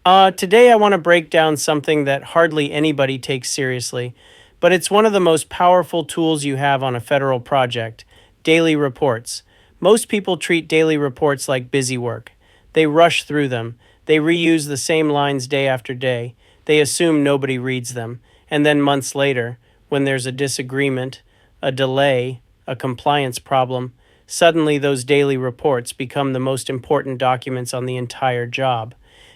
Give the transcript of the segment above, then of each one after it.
Today I want to break down something that hardly anybody takes seriously, but it's one of the most powerful tools you have on a federal project: daily reports. Most people treat daily reports like busy work. They rush through them, they reuse the same lines day after day, they assume nobody reads them, and then months later, when there's a disagreement, a delay, a compliance problem, suddenly those daily reports become the most important documents on the entire job.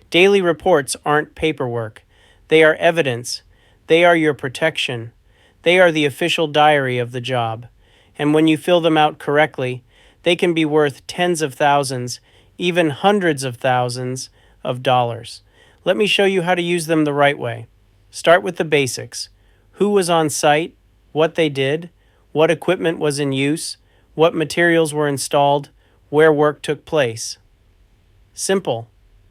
Daily reports aren't paperwork. They are evidence. They are your protection. They are the official diary of the job. And when you fill them out correctly, they can be worth tens of thousands, even hundreds of thousands of dollars. Let me show you how to use them the right way. Start with the basics: who was on site, what they did, what equipment was in use, what materials were installed, where work took place. Simple.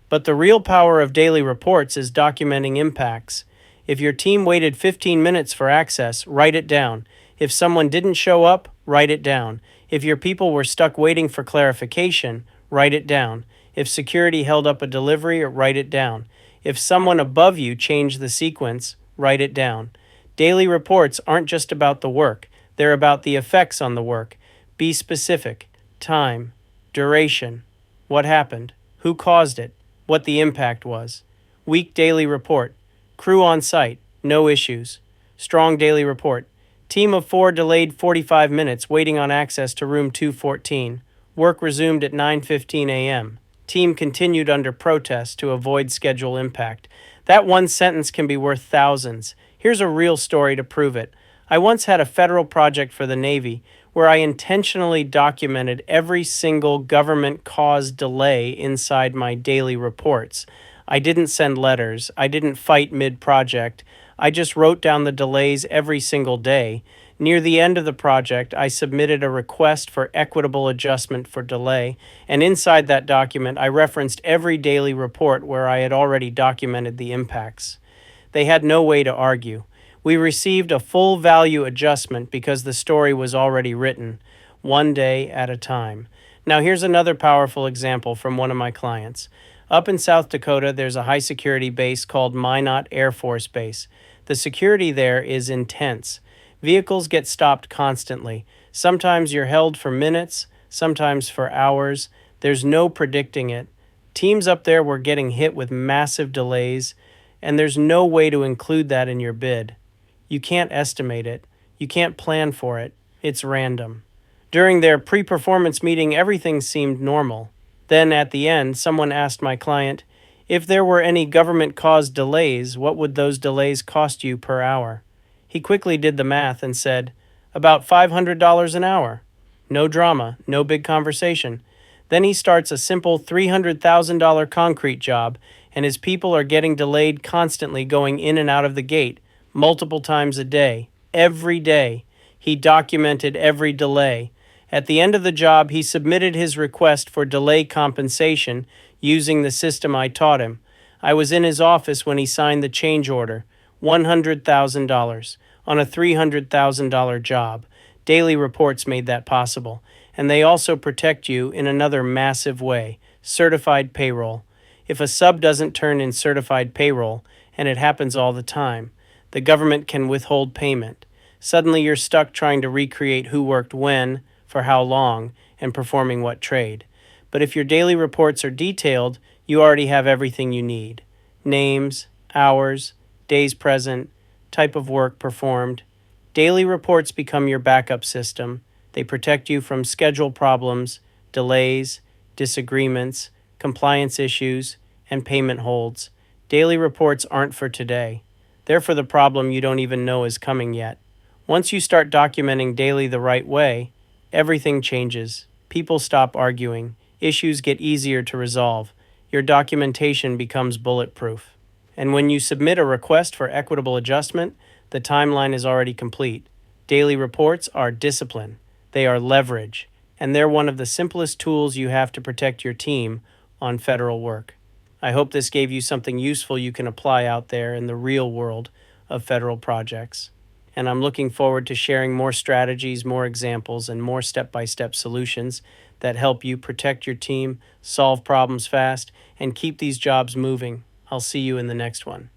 But the real power of daily reports is documenting impacts. If your team waited 15 minutes for access, write it down. If someone didn't show up, write it down. If your people were stuck waiting for clarification, write it down. If security held up a delivery, write it down. If someone above you changed the sequence, write it down. Daily reports aren't just about the work, they're about the effects on the work. Be specific: time, duration, what happened, who caused it, what the impact was. Weak daily report: crew on site, no issues. Strong daily report: team of 4 delayed 45 minutes waiting on access to room 214. Work resumed at 9:15 a.m. Team continued under protest to avoid schedule impact. That one sentence can be worth thousands. Here's a real story to prove it. I once had a federal project for the Navy where I intentionally documented every single government-caused delay inside my daily reports. I didn't send letters. I didn't fight mid-project. I just wrote down the delays every single day. Near the end of the project, I submitted a request for equitable adjustment for delay, and inside that document, I referenced every daily report where I had already documented the impacts. They had no way to argue. We received a full value adjustment because the story was already written, one day at a time. Now here's another powerful example from one of my clients. Up in South Dakota, there's a high security base called Minot Air Force Base. The security there is intense. Vehicles get stopped constantly. Sometimes you're held for minutes, sometimes for hours. There's no predicting it. Teams up there were getting hit with massive delays, and there's no way to include that in your bid. You can't estimate it. You can't plan for it. It's random. During their pre-performance meeting, everything seemed normal. Then at the end, someone asked my client, if there were any government-caused delays, what would those delays cost you per hour? He quickly did the math and said, about $500 an hour. No drama, no big conversation. Then he starts a simple $300,000 concrete job, and his people are getting delayed constantly going in and out of the gate, multiple times a day, every day. He documented every delay. At the end of the job, he submitted his request for delay compensation using the system I taught him. I was in his office when he signed the change order, $100,000 on a $300,000 job. Daily reports made that possible. And they also protect you in another massive way: certified payroll. If a sub doesn't turn in certified payroll, and it happens all the time, the government can withhold payment. Suddenly you're stuck trying to recreate who worked when, for how long, and performing what trade. But if your daily reports are detailed, you already have everything you need: names, hours, days present, type of work performed. Daily reports become your backup system. They protect you from schedule problems, delays, disagreements, compliance issues, and payment holds. Daily reports aren't for today. They're for the problem you don't even know is coming yet. Once you start documenting daily the right way, everything changes. People stop arguing. Issues get easier to resolve. Your documentation becomes bulletproof. And when you submit a request for equitable adjustment, the timeline is already complete. Daily reports are discipline. They are leverage. And they're one of the simplest tools you have to protect your team on federal work. I hope this gave you something useful you can apply out there in the real world of federal projects. And I'm looking forward to sharing more strategies, more examples, and more step-by-step solutions that help you protect your team, solve problems fast, and keep these jobs moving. I'll see you in the next one.